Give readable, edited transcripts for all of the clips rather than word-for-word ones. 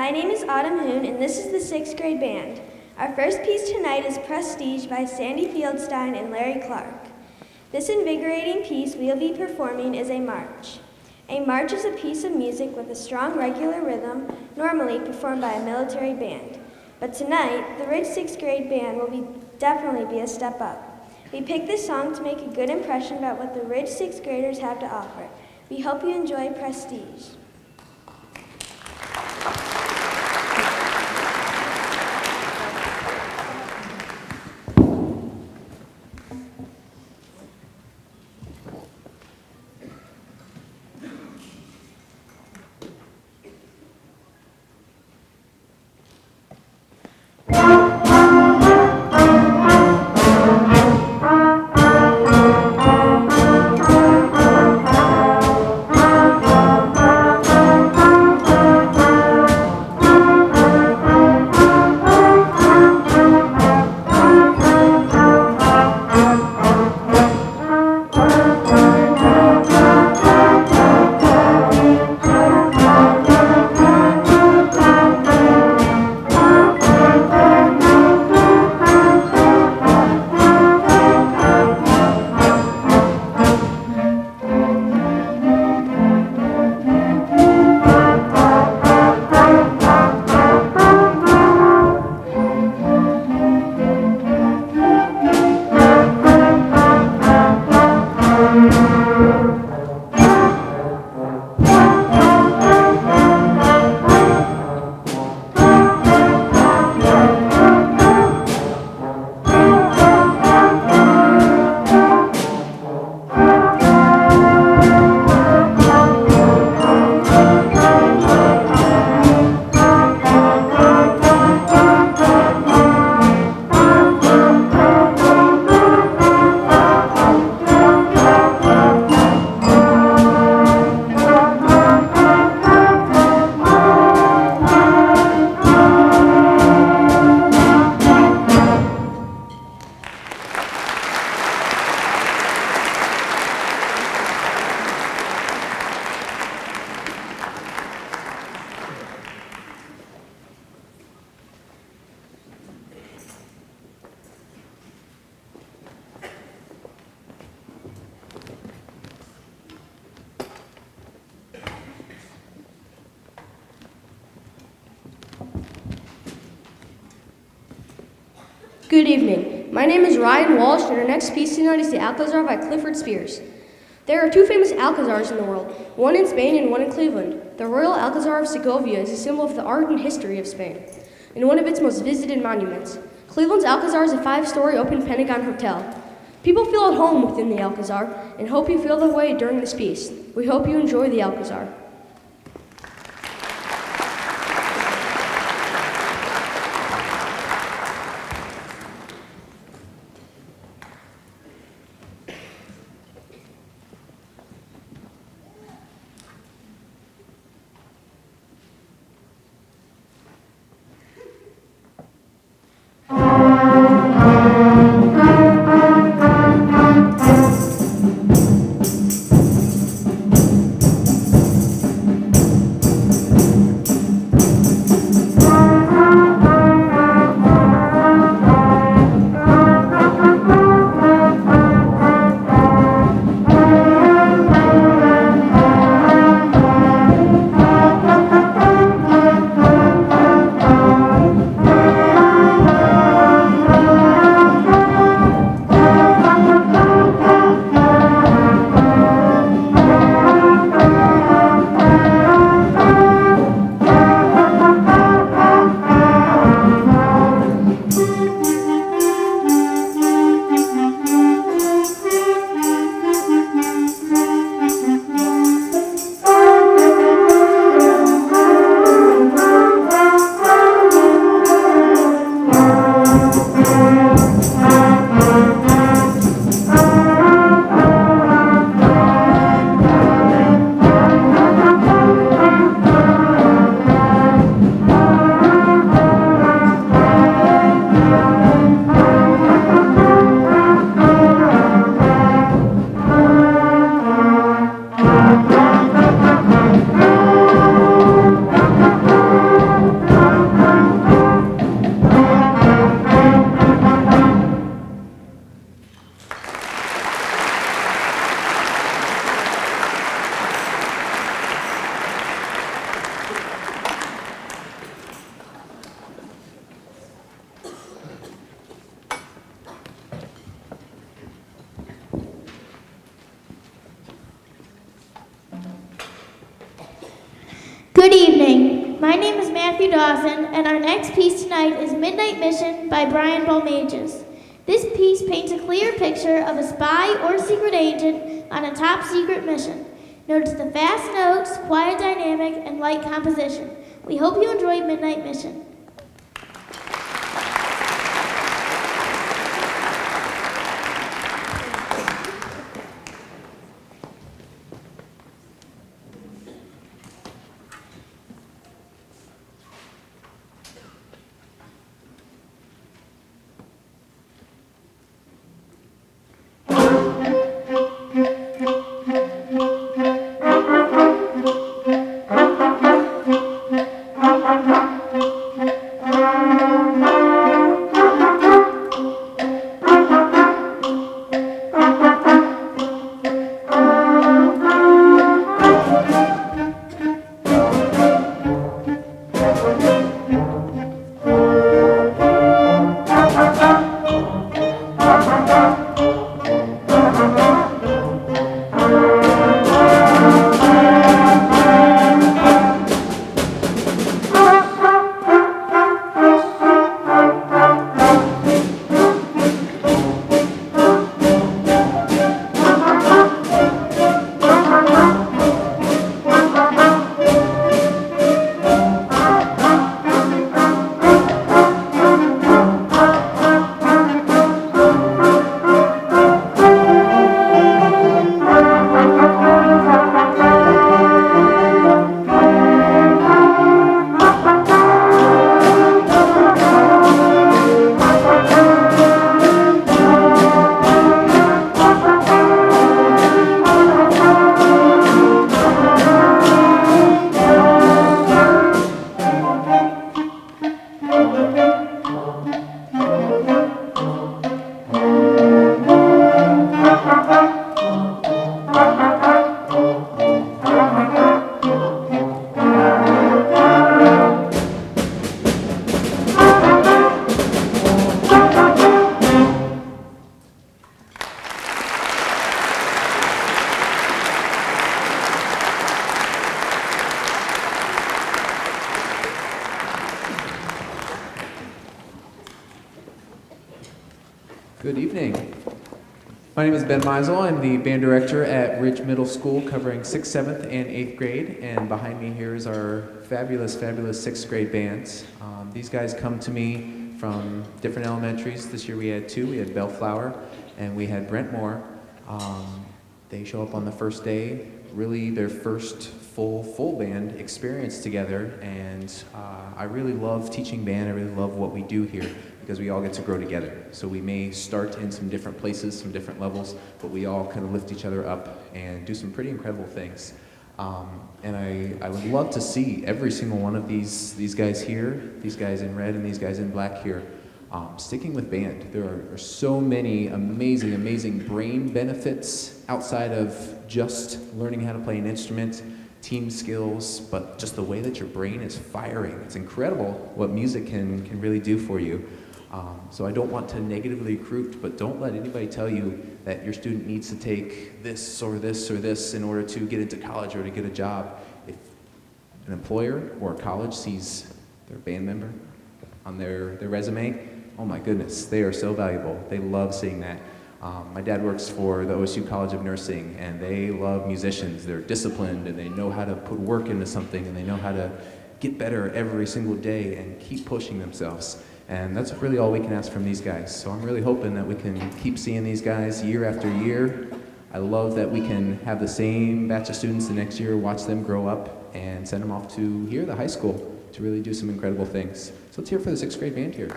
My name is Autumn Hoon, and this is the 6th grade band. Our first piece tonight is Prestige by Sandy Fieldstein and Larry Clark. This invigorating piece we'll be performing is a march. A march is a piece of music with a strong regular rhythm, normally performed by a military band. But tonight, the Ridge 6th grade band will definitely be a step up. We picked this song to make a good impression about what the Ridge 6th graders have to offer. We hope you enjoy Prestige. Good evening. My name is Ryan Walsh, and our next piece tonight is the Alcazar by Clifford Spears. There are two famous Alcazars in the world, one in Spain and one in Cleveland. The Royal Alcazar of Segovia is a symbol of the art and history of Spain, and one of its most visited monuments. Cleveland's Alcazar is a 5-story open Pentagon hotel. People feel at home within the Alcazar, and hope you feel that way during this piece. We hope you enjoy the Alcazar. Matthew Dawson, and our next piece tonight is Midnight Mission by Brian Balmages. This piece paints a clear picture of a spy or secret agent on a top secret mission. Notice the fast notes, quiet dynamic, and light composition. We hope you enjoy Midnight Mission. Good evening. My name is Ben Meisel. I'm the band director at Ridge Middle School covering 6th, 7th, and 8th grade. And behind me here is our fabulous 6th grade bands. These guys come to me from different elementaries. This year we had two. We had Bellflower and we had Brentmore. They show up on the first day, really their first full band experience together. And I really love teaching band. I really love what we do here, because we all get to grow together. So we may start in some different places, some different levels, but we all kind of lift each other up and do some pretty incredible things. And I would love to see every single one of these guys here, these guys in red and these guys in black here, sticking with band. There are so many amazing brain benefits outside of just learning how to play an instrument, team skills, but just the way that your brain is firing. It's incredible what music can really do for you. So I don't want to negatively recruit, but don't let anybody tell you that your student needs to take this or this or this in order to get into college or to get a job. If an employer or a college sees their band member on their resume, oh my goodness, they are so valuable. They love seeing that. My dad works for the OSU College of Nursing, and they love musicians. They're disciplined, and they know how to put work into something, and they know how to get better every single day and keep pushing themselves. And that's really all we can ask from these guys. So I'm really hoping that we can keep seeing these guys year after year. I love that we can have the same batch of students the next year, watch them grow up, and send them off to here, the high school, to really do some incredible things. So let's hear it for the 6th grade band here.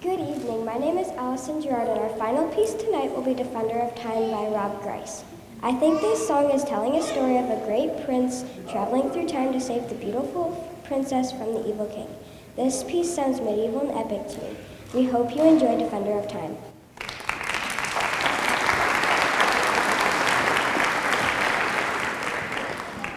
Good evening. My name is Allison Girard, and our final piece tonight will be Defender of Time by Rob Grice. I think this song is telling a story of a great prince traveling through time to save the beautiful princess from the evil king. This piece sounds medieval and epic to me. We hope you enjoy Defender of Time.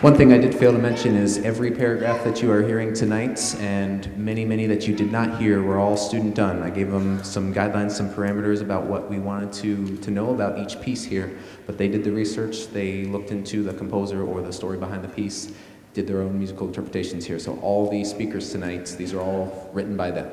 One thing I did fail to mention is every paragraph that you are hearing tonight and many that you did not hear were all student done. I gave them some guidelines, some parameters about what we wanted to know about each piece here, but they did the research, they looked into the composer or the story behind the piece, did their own musical interpretations here. So all the speakers tonight, these are all written by them.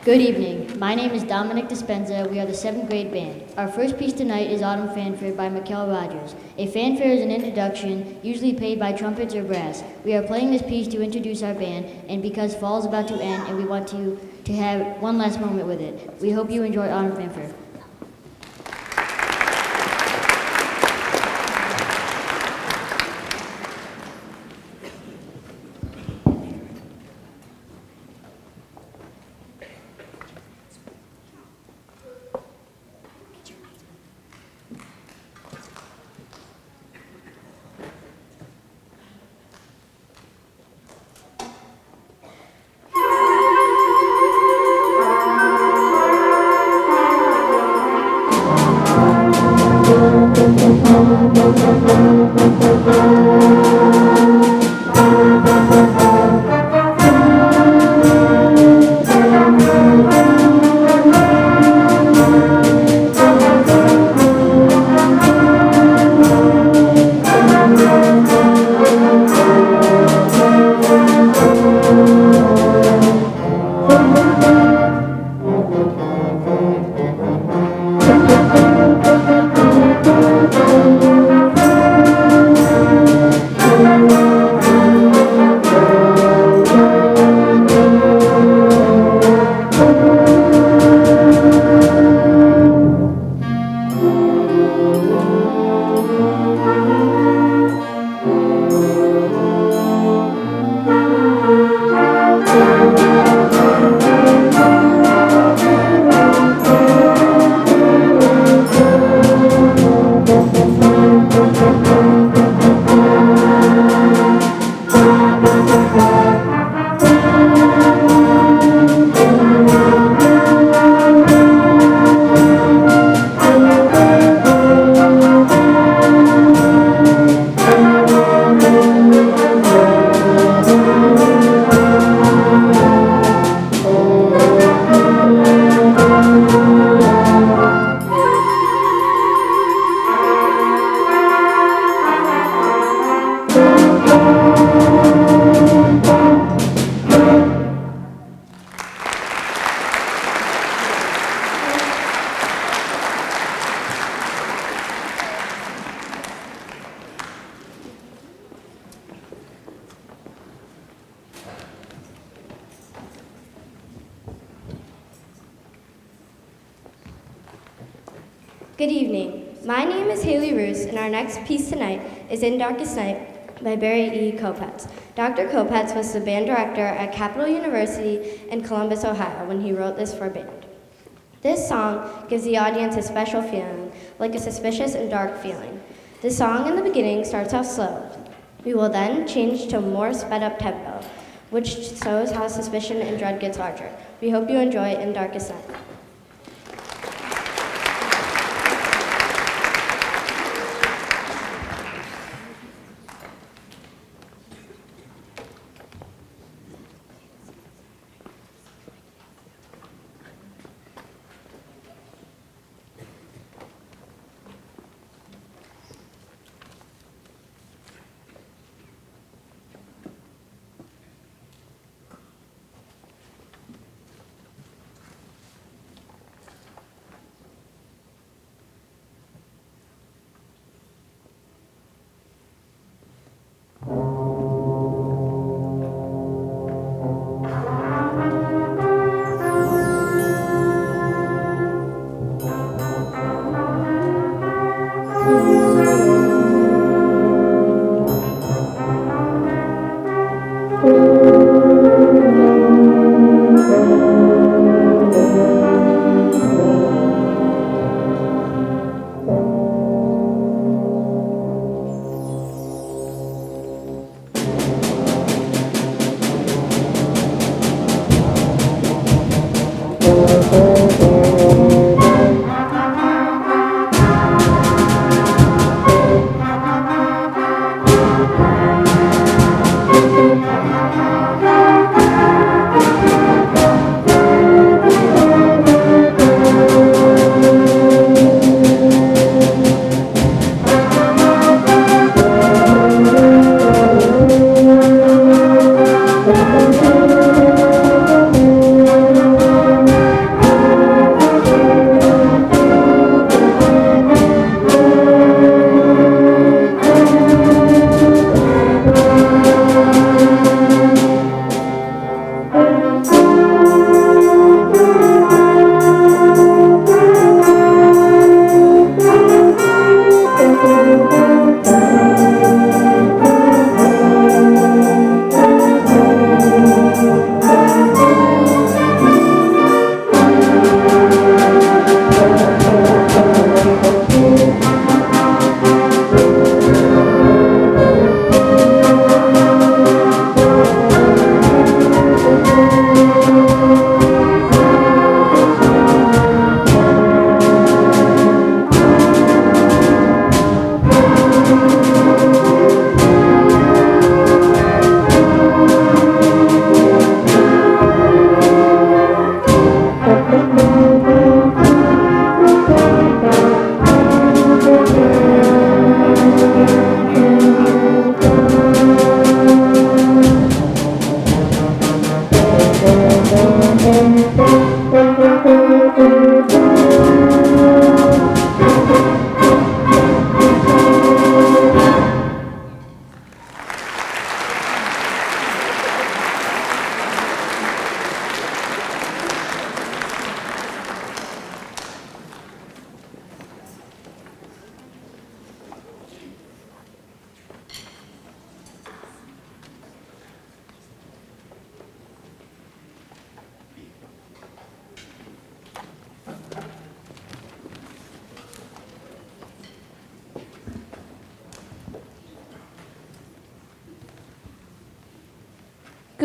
Good evening. My name is Dominic Dispenza. We are the 7th grade band. Our first piece tonight is Autumn Fanfare by Mikkel Rogers. A fanfare is an introduction, usually played by trumpets or brass. We are playing this piece to introduce our band, and because fall is about to end and we want to have one last moment with it. We hope you enjoy Autumn Fanfare. Good evening. My name is Haley Roos, and our next piece tonight is In Darkest Night by Barry E. Kopetz. Dr. Kopetz was the band director at Capital University in Columbus, Ohio, when he wrote this for band. This song gives the audience a special feeling, like a suspicious and dark feeling. The song in the beginning starts off slow. We will then change to a more sped-up tempo, which shows how suspicion and dread gets larger. We hope you enjoy In Darkest Night.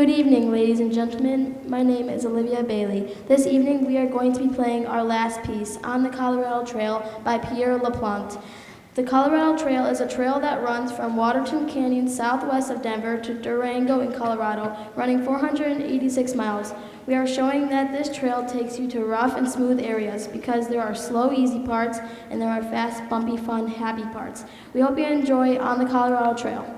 Good evening, ladies and gentlemen. My name is Olivia Bailey. This evening we are going to be playing our last piece, On the Colorado Trail by Pierre Laplante. The Colorado Trail is a trail that runs from Waterton Canyon southwest of Denver to Durango in Colorado, running 486 miles. We are showing that this trail takes you to rough and smooth areas because there are slow, easy parts and there are fast, bumpy, fun, happy parts. We hope you enjoy On the Colorado Trail.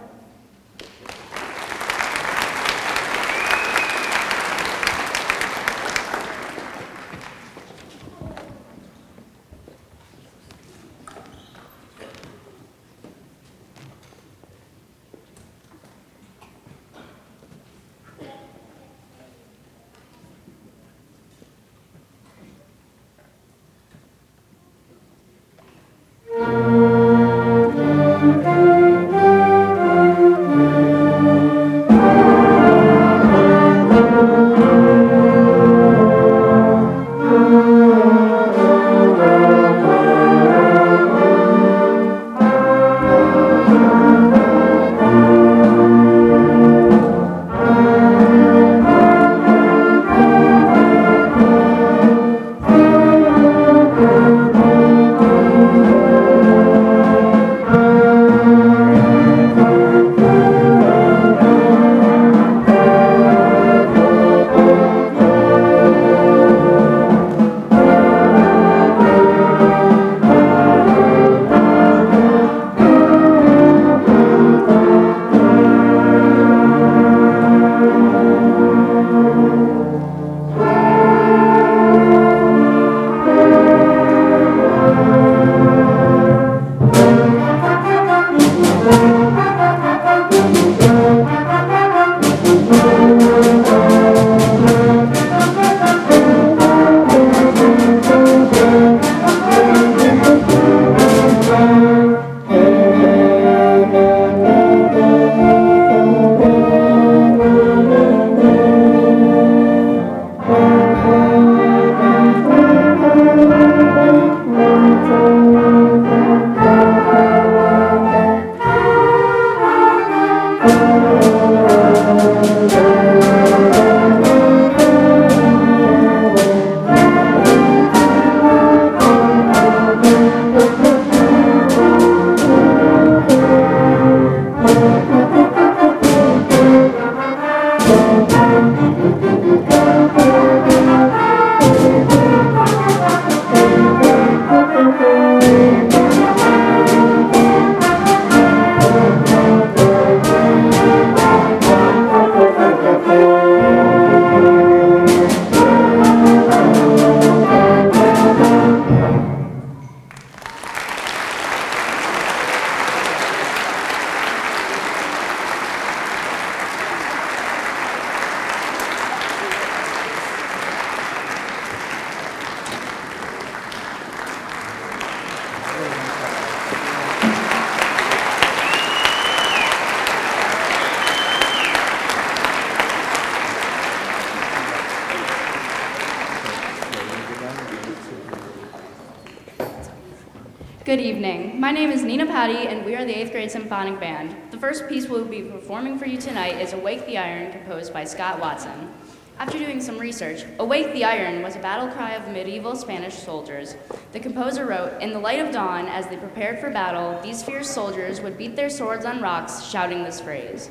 Good evening. My name is Nina Patty, and we are the 8th grade Symphonic Band. The first piece we'll be performing for you tonight is Awake the Iron, composed by Scott Watson. After doing some research, Awake the Iron was a battle cry of medieval Spanish soldiers. The composer wrote, "In the light of dawn, as they prepared for battle, these fierce soldiers would beat their swords on rocks, shouting this phrase."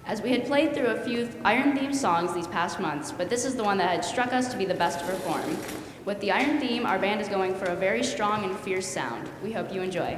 As we had played through a few Iron-themed songs these past months, but this is the one that had struck us to be the best to perform. With the Iron theme, our band is going for a very strong and fierce sound. We hope you enjoy.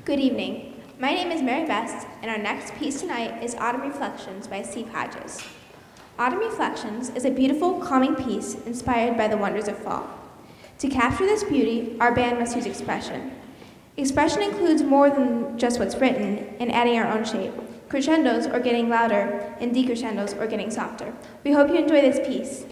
Good evening. My name is Mary Best, and our next piece tonight is Autumn Reflections by Steve Hodges. Autumn Reflections is a beautiful, calming piece inspired by the wonders of fall. To capture this beauty, our band must use expression. Expression includes more than just what's written and adding our own shape, crescendos or getting louder, and decrescendos or getting softer. We hope you enjoy this piece.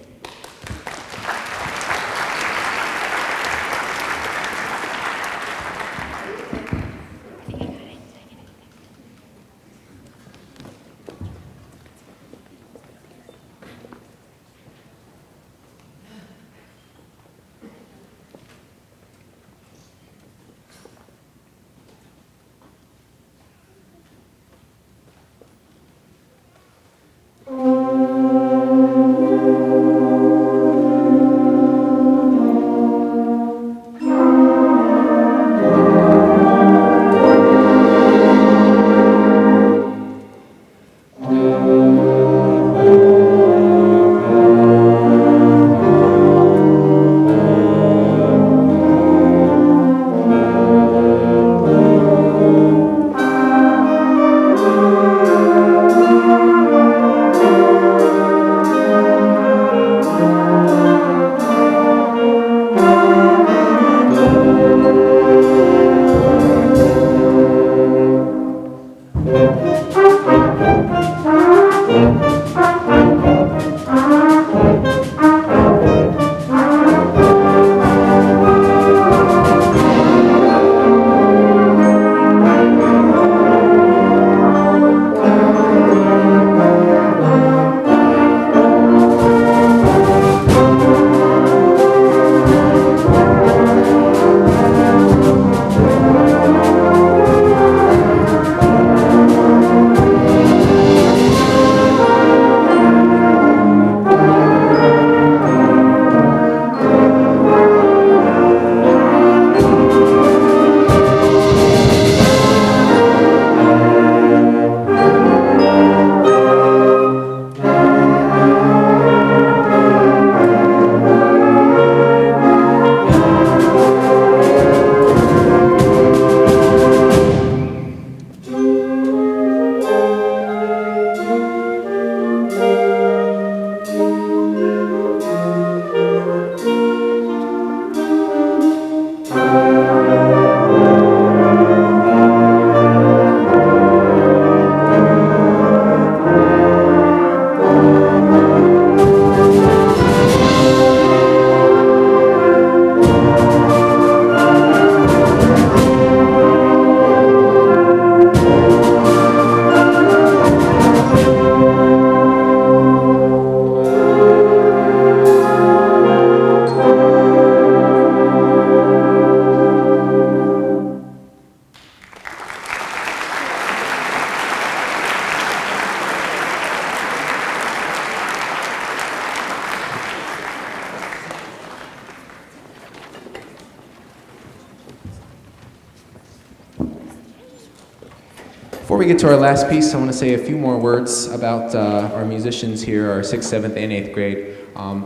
Before we get to our last piece, I want to say a few more words about our musicians here, our 6th, 7th, and 8th grade.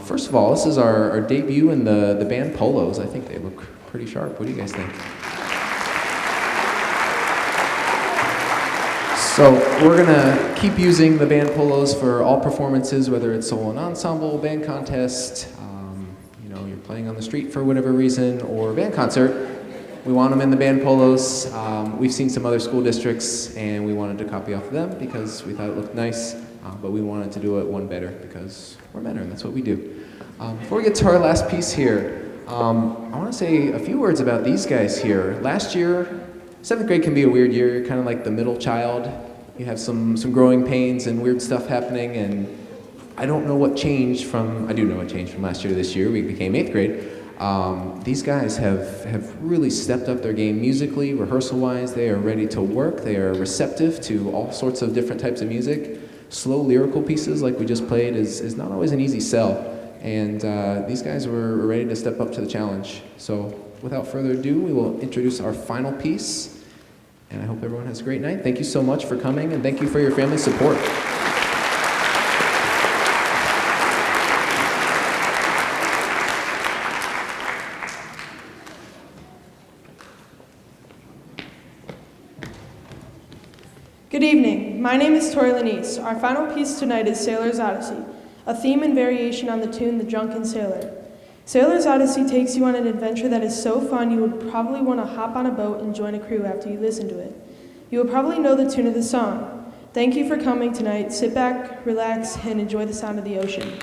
First of all, this is our debut in the band polos. I think they look pretty sharp. What do you guys think? So we're going to keep using the band polos for all performances, whether it's solo and ensemble, band contest, you're playing on the street for whatever reason, or band concert. We want them in the band polos. We've seen some other school districts, and we wanted to copy off of them because we thought it looked nice, but we wanted to do it one better because we're better, and that's what we do. Before we get to our last piece here, I want to say a few words about these guys here. Last year, 7th grade can be a weird year. You're kind of like the middle child. You have some growing pains and weird stuff happening, and I don't know what changed from, I do know what changed from last year to this year. We became 8th grade. These guys have really stepped up their game musically, rehearsal-wise. They are ready to work. They are receptive to all sorts of different types of music. Slow lyrical pieces like we just played is not always an easy sell. And these guys were ready to step up to the challenge. So without further ado, we will introduce our final piece. And I hope everyone has a great night. Thank you so much for coming, and thank you for your family's support. Good evening. My name is Tori Lanise. Our final piece tonight is Sailor's Odyssey. a theme and variation on the tune The Drunken Sailor. Sailor's Odyssey takes you on an adventure that is so fun you would probably want to hop on a boat and join a crew after you listen to it. You will probably know the tune of the song. Thank you for coming tonight. Sit back, relax, and enjoy the sound of the ocean.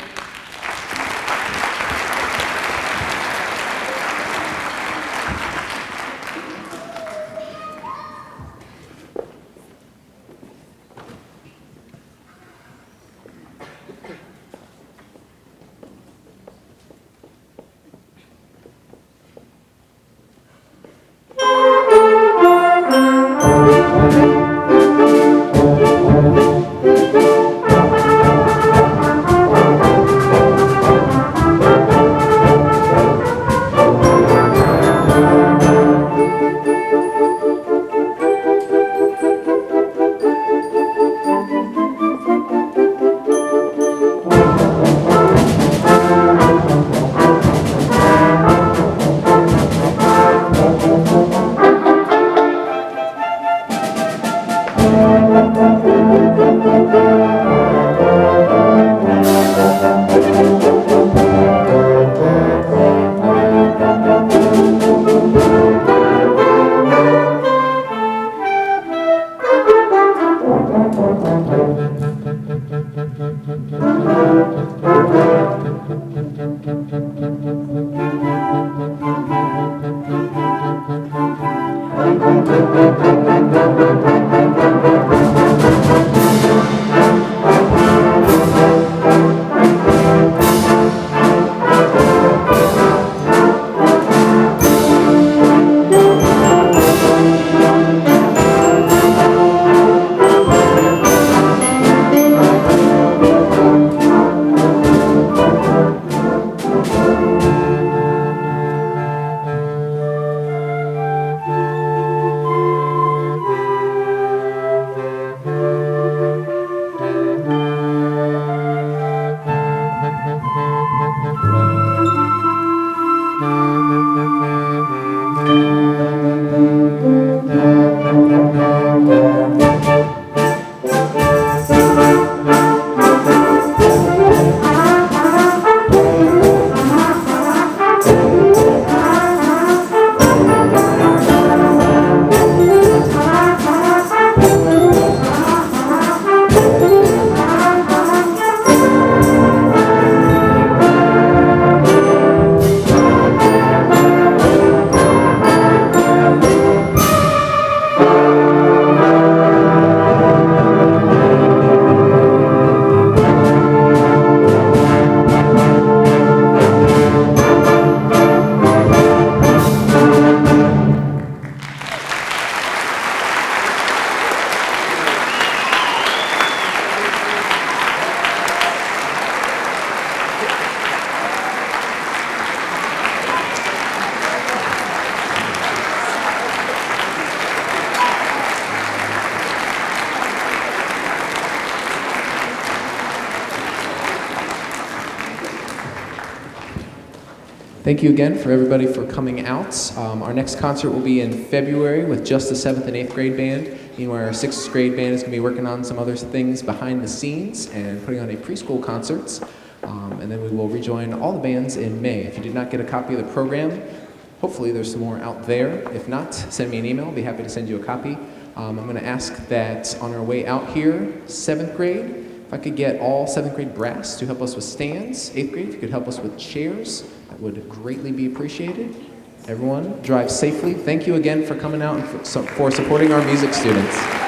Thank you again for everybody for coming out. Our next concert will be in February with just the 7th and 8th grade band. Meanwhile, our 6th grade band is going to be working on some other things behind the scenes and putting on a preschool concerts. And then we will rejoin all the bands in May. If you did not get a copy of the program, hopefully there's some more out there. If not, send me an email. I'll be happy to send you a copy. I'm going to ask that on our way out here, 7th grade, if I could get all 7th grade brass to help us with stands. 8th grade, if you could help us with chairs, that would greatly be appreciated. Everyone, drive safely. Thank you again for coming out and for supporting our music students.